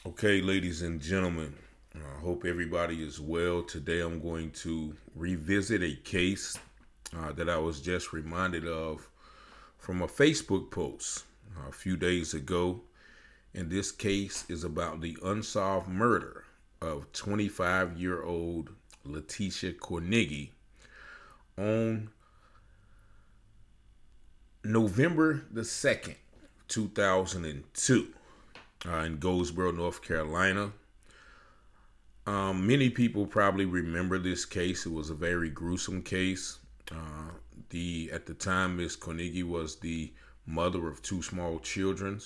Okay, ladies and gentlemen, I hope everybody is well. Today I'm going to revisit a case that I was just reminded of from a Facebook post a few days ago. And this case is about the unsolved murder of 25-year-old Latisha Kornegay on November the 2nd, 2002, in Goldsboro, North Carolina. Many people probably remember this case. It was a very gruesome case. The At the time, Miss Carnegie was the mother of two small children,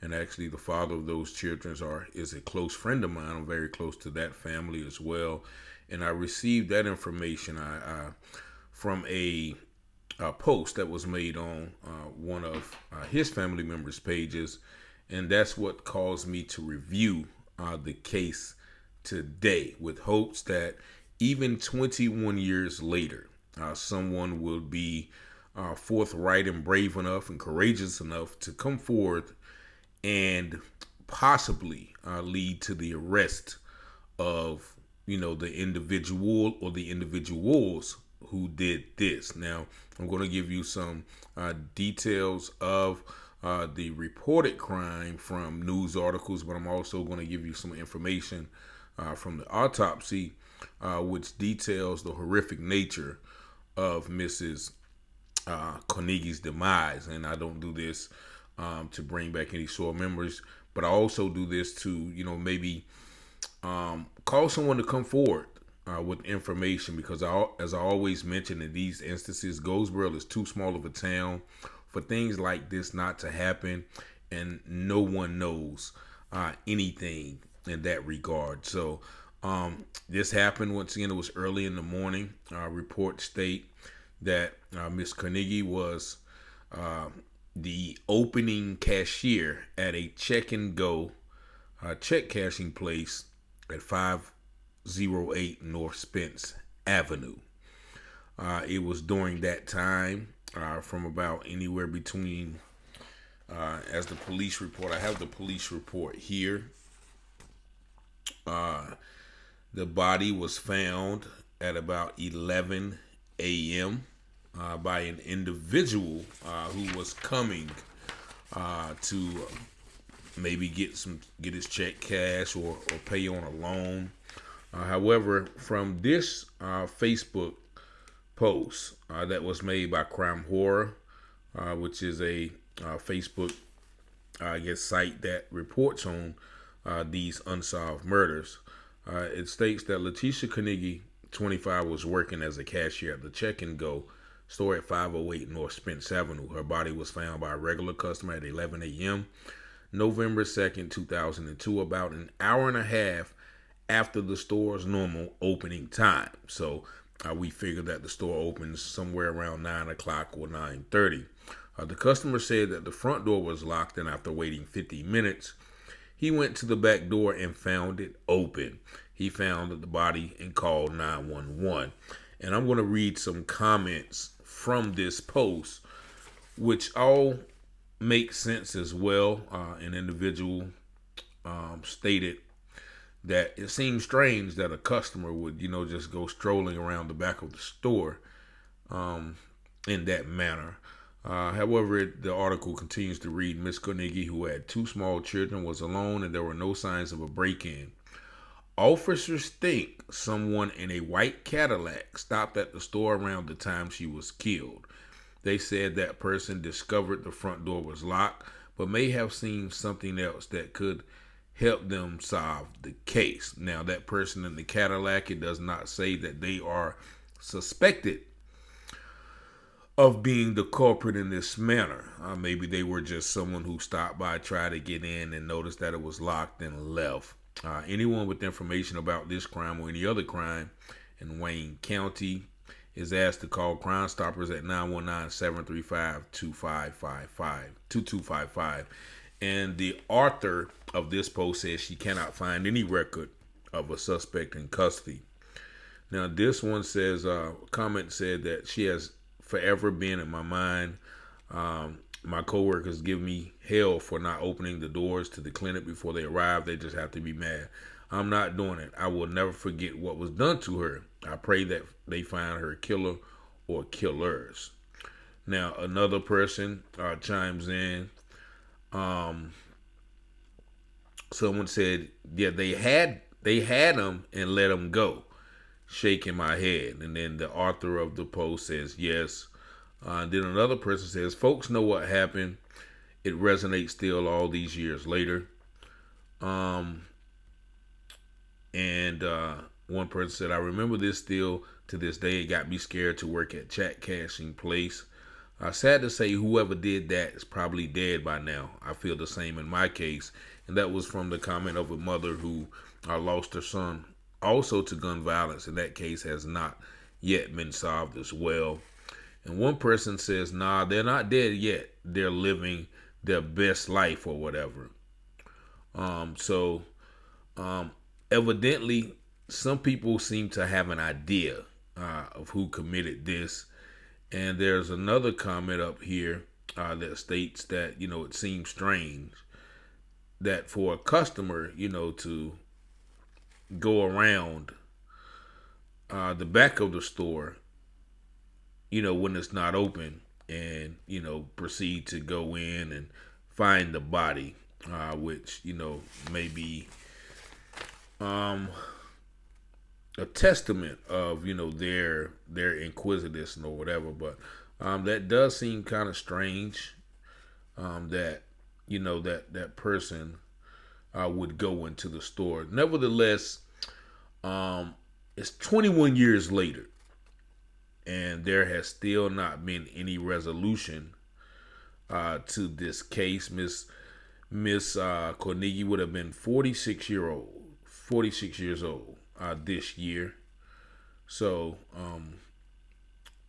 and actually the father of those children is a close friend of mine. I'm very close to that family as well, and I received that information from a post that was made on one of his family members' pages, and that's what caused me to review the case today, with hopes that even 21 years later, someone will be forthright and brave enough and courageous enough to come forward and possibly lead to the arrest of the individual or the individuals who did this. Now, I'm going to give you some details of the reported crime from news articles, but I'm also going to give you some information from the autopsy, which details the horrific nature of Mrs. Carnegie's demise. And I don't do this to bring back any sore memories, but I also do this to, maybe call someone to come forward with information, because as I always mention in these instances, Goldsboro is too small of a town for things like this not to happen, and no one knows anything in that regard. So this happened. Once again, it was early in the morning. Reports state that Miss Carnegie was the opening cashier at a check and go check cashing place at 508 North Spence Avenue. It was during that time, from about anywhere between, as the police report, I have the police report here. The body was found at about 11 a.m. By an individual who was coming to maybe get his check cash or pay on a loan. However, from this Facebook post that was made by Crime Horror, which is a Facebook, site that reports on these unsolved murders, it states that Latisha Kornegay, 25, was working as a cashier at the Check and Go store at 508 North Spence Avenue. Her body was found by a regular customer at 11 a.m. November 2nd, 2002, about an hour and a half after the store's normal opening time. So we figured that the store opens somewhere around 9 o'clock or 9:30. The customer said that the front door was locked, and after waiting 50 minutes, he went to the back door and found it open. He found the body and called 911. And I'm going to read some comments from this post, which all make sense as well. An individual stated that it seems strange that a customer would, just go strolling around the back of the store in that manner. However, the article continues to read, Miss Carnegie, who had two small children, was alone and there were no signs of a break-in. Officers think someone in a white Cadillac stopped at the store around the time she was killed. They said that person discovered the front door was locked, but may have seen something else that could help them solve the case. Now, that person in the Cadillac, it does not say that they are suspected of being the culprit in this manner. Maybe they were just someone who stopped by, tried to get in, and noticed that it was locked and left. Anyone with information about this crime or any other crime in Wayne County is asked to call Crime Stoppers at 919-735-2255. And the author of this post says she cannot find any record of a suspect in custody. Now, this one says, comment said that she has forever been in my mind. My coworkers give me hell for not opening the doors to the clinic before they arrive. They just have to be mad. I'm not doing it. I will never forget what was done to her. I pray that they find her killer or killers. Now, another person chimes in. Someone said, yeah, they had him and let him go. Shaking my head. And then the author of the post says, yes. Then another person says, folks know what happened. It resonates still all these years later. And one person said, I remember this still to this day. It got me scared to work at check cashing place. Sad to say, whoever did that is probably dead by now. I feel the same in my case. And that was from the comment of a mother who lost her son also to gun violence. And that case has not yet been solved as well. And one person says, nah, they're not dead yet. They're living their best life or whatever. Evidently, some people seem to have an idea of who committed this. And there's another comment up here that states that, it seems strange that for a customer, to go around the back of the store, when it's not open and, proceed to go in and find the body, which, may be a testament of, their inquisitiveness or whatever. But that does seem kind of strange that, that person would go into the store. Nevertheless, it's 21 years later, and there has still not been any resolution to this case. Miss Kornegay would have been 46 years old this year. So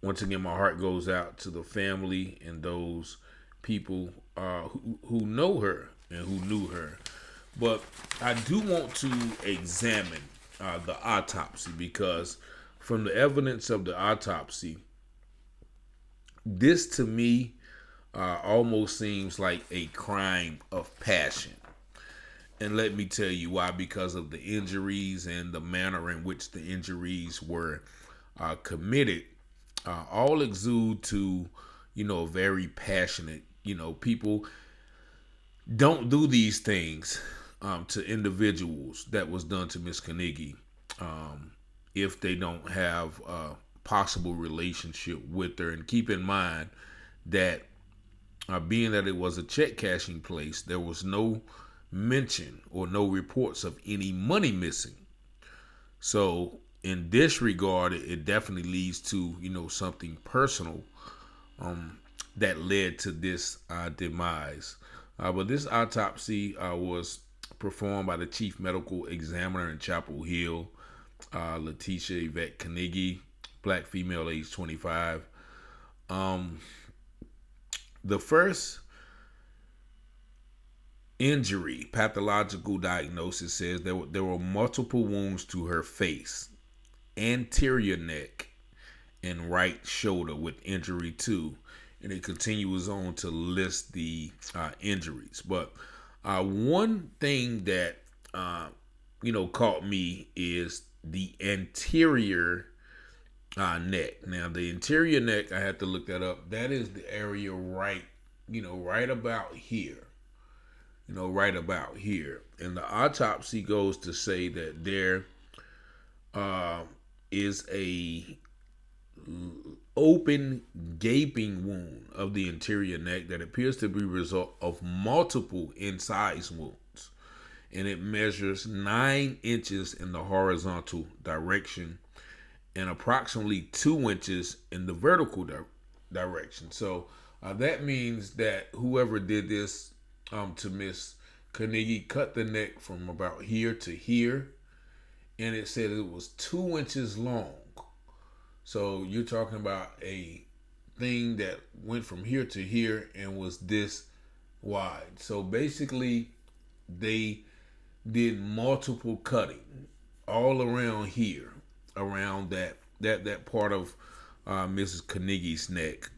once again, my heart goes out to the family and those people who know her and who knew her. But I do want to examine the autopsy, because from the evidence of the autopsy, this to me almost seems like a crime of passion. And let me tell you why. Because of the injuries and the manner in which the injuries were committed, all exude to, very passionate, people don't do these things to individuals that was done to Miss Kornegay if they don't have a possible relationship with her. And keep in mind that being that it was a check cashing place, there was no mention or no reports of any money missing. So in this regard, it definitely leads to, something personal that led to this demise. But this autopsy was performed by the chief medical examiner in Chapel Hill, Latisha Kornegay, black female, age 25. The first injury pathological diagnosis says there were multiple wounds to her face, anterior neck, and right shoulder with injury too. And it continues on to list the injuries. But one thing that caught me is the anterior neck. Now, the interior neck, I had to look that up. That is the area right about here. Right about here. And the autopsy goes to say that there is a open gaping wound of the interior neck that appears to be a result of multiple incised wounds. And it measures 9 inches in the horizontal direction and approximately 2 inches in the vertical direction. So that means that whoever did this to Miss Kornegay cut the neck from about here to here, and it said it was 2 inches long. So you're talking about a thing that went from here to here and was this wide. So basically, they did multiple cutting all around here, around that part of Mrs. Kornegay's neck,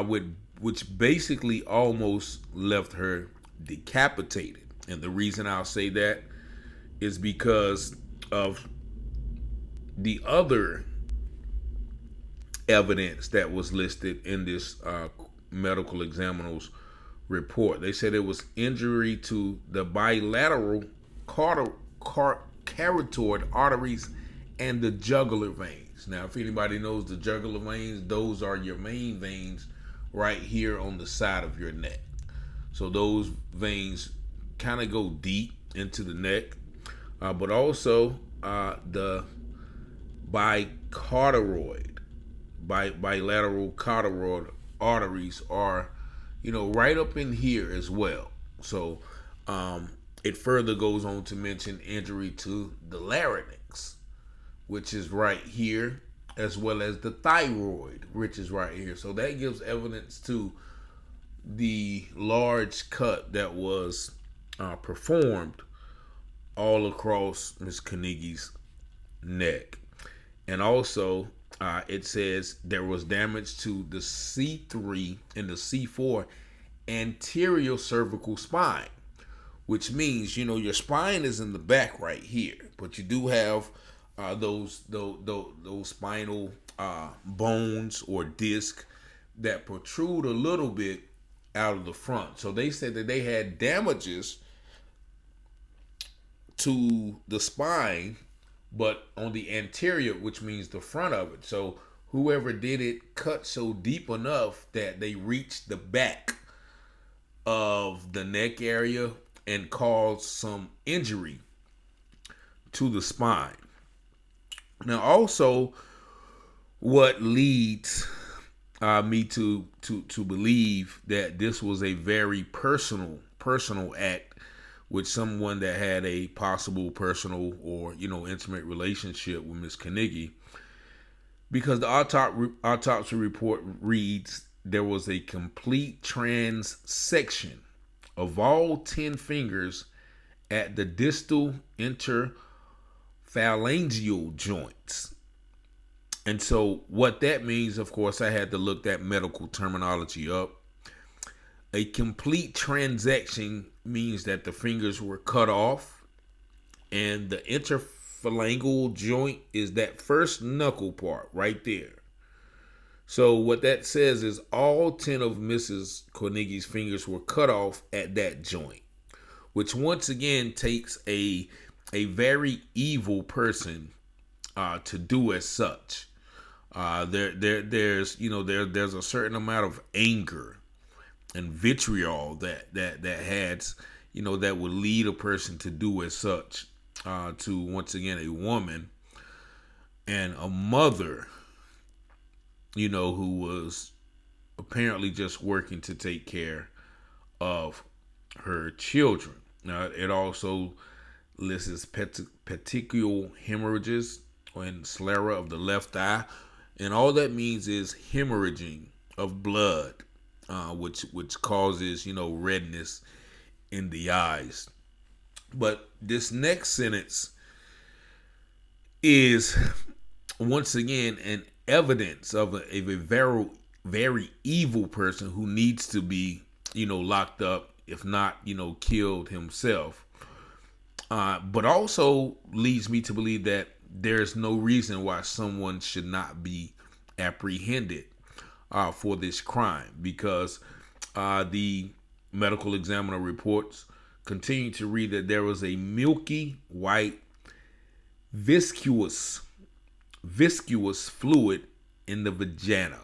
with which basically almost left her decapitated. And the reason I'll say that is because of the other evidence that was listed in this medical examiner's report. They said it was injury to the bilateral carotid arteries and the jugular veins. Now, if anybody knows the jugular veins, those are your main veins right here on the side of your neck. So those veins kind of go deep into the neck, but also the bilateral carotid arteries are, right up in here as well. So it further goes on to mention injury to the larynx, which is right here, as well as the thyroid, which is right here. So that gives evidence to the large cut that was performed all across Miss Kornegay's neck. And also, it says there was damage to the C3 and the C4 anterior cervical spine, which means, your spine is in the back right here, but you do have those spinal bones or disc that protrude a little bit out of the front. So they said that they had damages to the spine, but on the anterior, which means the front of it. So whoever did it cut so deep enough that they reached the back of the neck area and caused some injury to the spine. Now, also, what leads me to believe that this was a very personal act with someone that had a possible personal or intimate relationship with Miss Kornegay, because the autopsy report reads there was a complete transection of all 10 fingers at the distal interphalangeal joints. And so what that means, of course, I had to look that medical terminology up. A complete transection means that the fingers were cut off, and the interphalangeal joint is that first knuckle part right there. So what that says is all 10 of Mrs. Kornegay's fingers were cut off at that joint, which once again takes a very evil person to do as such. There's a certain amount of anger and vitriol that has, that would lead a person to do as such to, once again, a woman and a mother, who was apparently just working to take care of her children. Now, it also lists petechial hemorrhages and sclera of the left eye, and all that means is hemorrhaging of blood, which causes, redness in the eyes. But this next sentence is once again an evidence of a very, very evil person who needs to be, locked up, if not, killed himself. But also leads me to believe that there's no reason why someone should not be apprehended for this crime, because the medical examiner reports continue to read that there was a milky white viscous fluid in the vagina.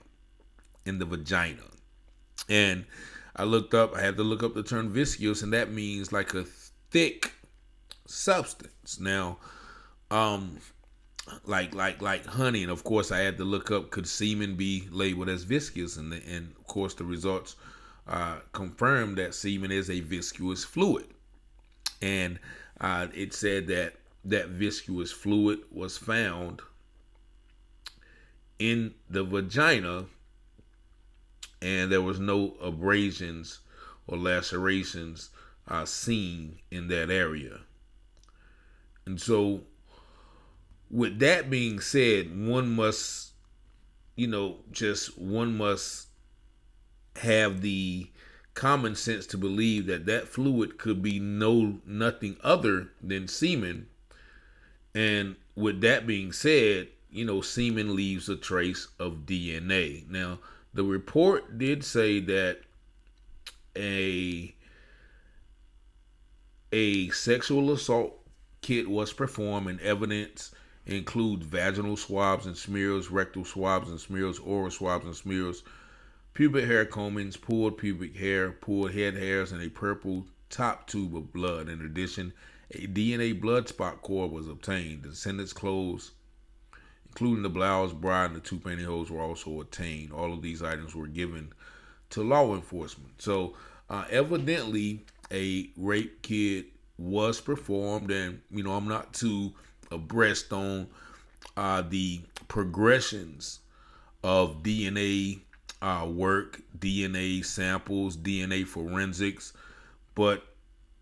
And I had to look up the term viscous, and that means like a thick substance. Now, like honey, and of course I had to look up, could semen be labeled as viscous, and of course the results confirmed that semen is a viscous fluid, and it said that viscous fluid was found in the vagina, and there was no abrasions or lacerations seen in that area. And so, with that being said, one must have the common sense to believe that that fluid could be nothing other than semen. And with that being said, semen leaves a trace of DNA. Now, the report did say that a a sexual assault kit was performed, and evidence includes vaginal swabs and smears, rectal swabs and smears, oral swabs and smears, pubic hair combings, pulled pubic hair, pulled head hairs, and a purple top tube of blood. In addition, a DNA blood spot core was obtained. The descendant's clothes, including the blouse, bra, and the two pantyhose, were also obtained. All of these items were given to law enforcement. So, evidently, a rape kit was performed, and I'm not too abreast on the progressions of DNA work, DNA samples, DNA forensics, but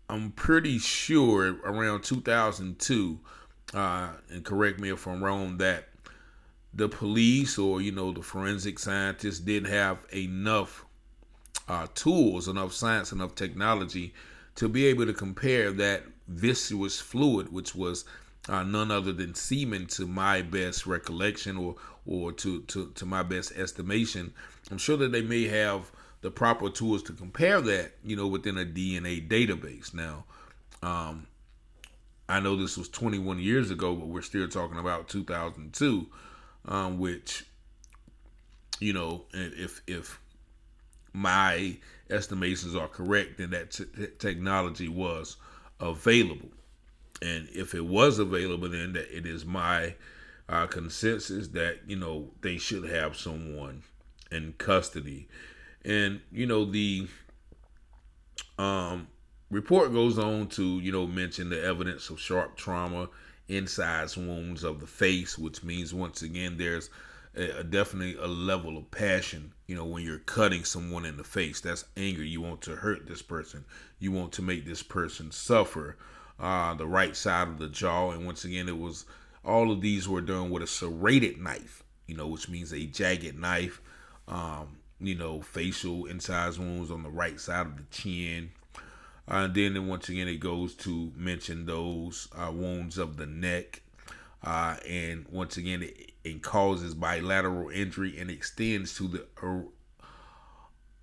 I'm pretty sure around 2002, and correct me if I'm wrong, that the police or the forensic scientists didn't have enough tools, enough science, enough technology to be able to compare that viscous fluid, which was none other than semen, to my best recollection, or to my best estimation. I'm sure that they may have the proper tools to compare that, within a DNA database. Now, I know this was 21 years ago, but we're still talking about 2002, which, if my estimations are correct, then that technology was available. And if it was available, then that it is my consensus that they should have someone in custody. And the report goes on to mention the evidence of sharp trauma, incised wounds of the face, which means once again there's definitely a level of passion. When you're cutting someone in the face, that's anger. You want to hurt this person. You want to make this person suffer. The right side of the jaw, and once again, it was all of these were done with a serrated knife. Which means a jagged knife. Facial incised wounds on the right side of the chin. And then once again, it goes to mention those wounds of the neck. And once again, it causes bilateral injury and extends to the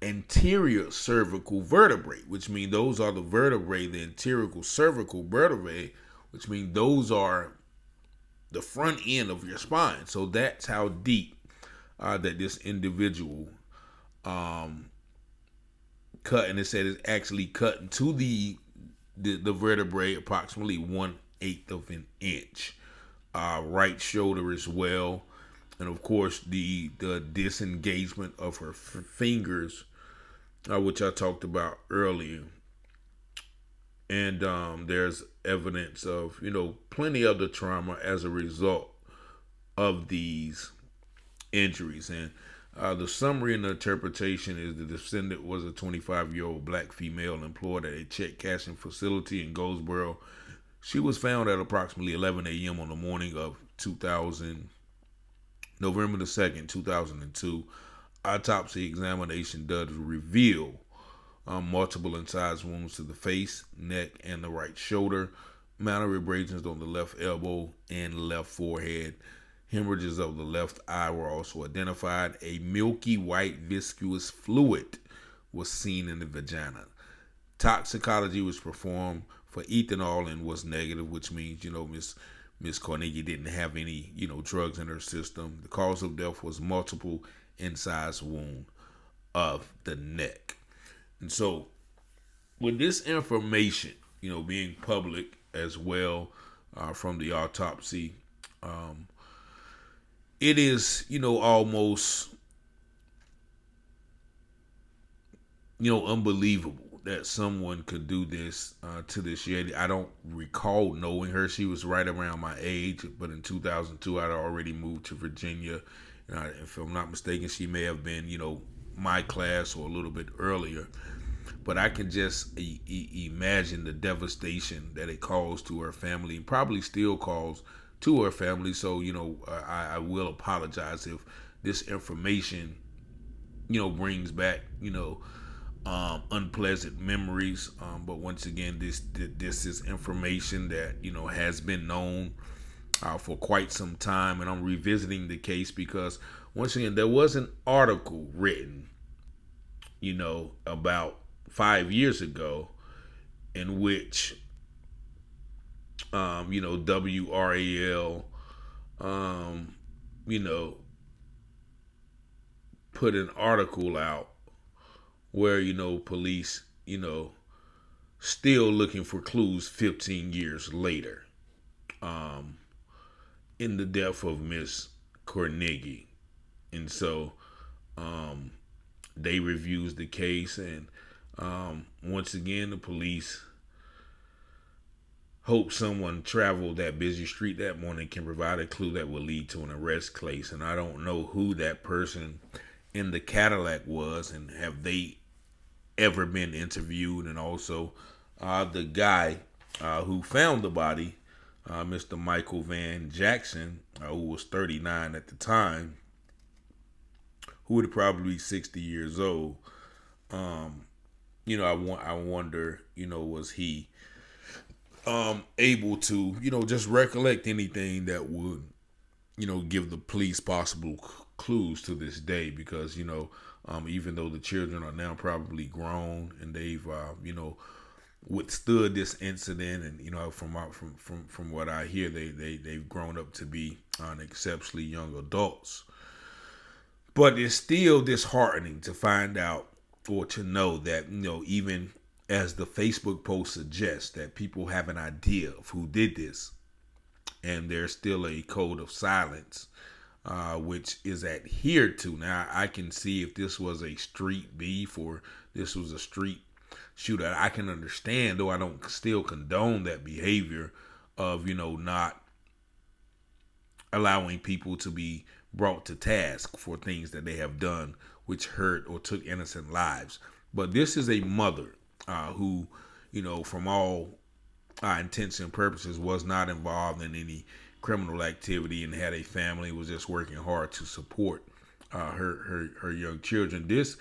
anterior cervical vertebrae, which means those are the vertebrae, the anterior cervical vertebrae, which means those are the front end of your spine. So that's how deep that this individual cut, and it said it's actually cut into the vertebrae approximately 1/8 of an inch. Right shoulder as well, and of course the disengagement of her fingers, which I talked about earlier. And there's evidence of plenty of the trauma as a result of these injuries. And the summary and the interpretation is the descendant was a 25-year-old black female employed at a check cashing facility in Goldsboro. She was found at approximately 11 a.m. on the morning of November the 2nd, 2002. Autopsy examination does reveal multiple incised wounds to the face, neck, and the right shoulder, minor abrasions on the left elbow and left forehead. Hemorrhages of the left eye were also identified. A milky white viscous fluid was seen in the vagina. Toxicology was performed for ethanol and was negative, which means Miss Kornegay didn't have any drugs in her system. The cause of death was multiple incised wound of the neck. And so, with this information, being public as well from the autopsy, it is almost unbelievable that someone could do this to this lady. I don't recall knowing her. She was right around my age, but in 2002, I'd already moved to Virginia. And if I'm not mistaken, she may have been, my class or a little bit earlier. But I can just imagine the devastation that it caused to her family, and probably still cause to her family. So, I will apologize if this information brings back, unpleasant memories. But once again, this is information that, has been known for quite some time. And I'm revisiting the case because, once again, there was an article written, about 5 years ago in which, WRAL, you know, put an article out where, police, still looking for clues 15 years later, in the death of Miss Kornegay. And so, they reviews the case, and once again, the police hope someone traveled that busy street that morning can provide a clue that will lead to an arrest case. And I don't know who that person in the Cadillac was, and have they ever been interviewed. And also, the guy who found the body, Mr. Michael Van Jackson, who was 39 at the time, who would probably be 60 years old. I wonder, was he able to, just recollect anything that would, give the police possible clues to this day? Because, even though the children are now probably grown and they've, withstood this incident, and from what I hear, they've grown up to be exceptionally young adults. But it's still disheartening to find out, or to know that, even as the Facebook post suggests, that people have an idea of who did this, and there's still a code of silence, which is adhered to. Now, I can see if this was a street beef or this was a street shootout, I can understand, though I don't still condone that behavior of, not allowing people to be brought to task for things that they have done which hurt or took innocent lives. But this is a mother who, from all intents and purposes, was not involved in any criminal activity and had a family, was just working hard to support her young children. This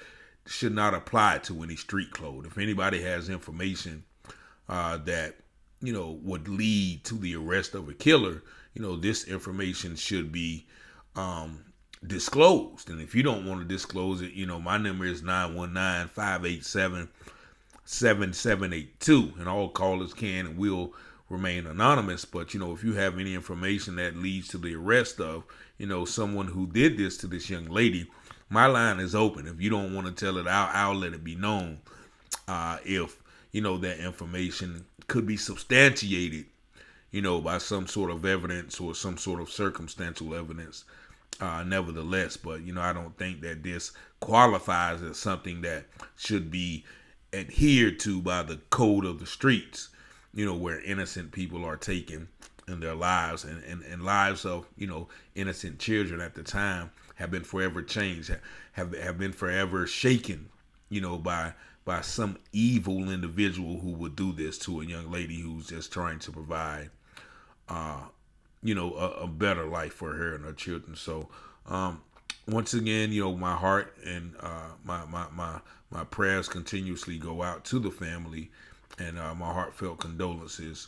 should not apply to any street code. If anybody has information that, would lead to the arrest of a killer, this information should be disclosed. And if you don't want to disclose it, my number is 919-587-7782, and all callers can and will remain anonymous. But if you have any information that leads to the arrest of someone who did this to this young lady, my line is open. If you don't want to tell it, I'll let it be known. If that information could be substantiated by some sort of evidence or some sort of circumstantial evidence, nevertheless. But I don't think that this qualifies as something that should be adhered to by the code of the streets, where innocent people are taken in their lives, and lives of innocent children at the time have been forever changed, have been forever shaken, by some evil individual who would do this to a young lady who's just trying to provide a better life for her and her children. So once again, my heart and my prayers continuously go out to the family, and my heartfelt condolences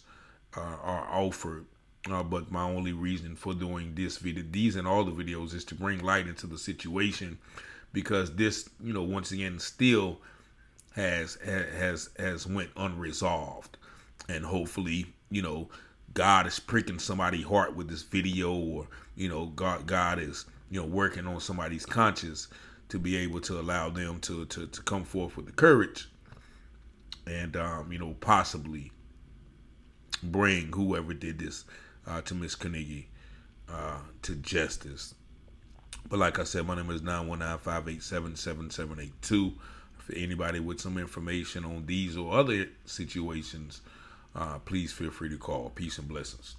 are offered. But my only reason for doing these and all the videos, is to bring light into the situation, because this, once again, still has went unresolved, and hopefully, God is pricking somebody's heart with this video, or God is working on somebody's conscience to be able to allow them to come forth with the courage, and possibly bring whoever did this to Miss Kornegay to justice. But like I said, my number is 919-587-7782. For anybody with some information on these or other situations, please feel free to call. Peace and blessings.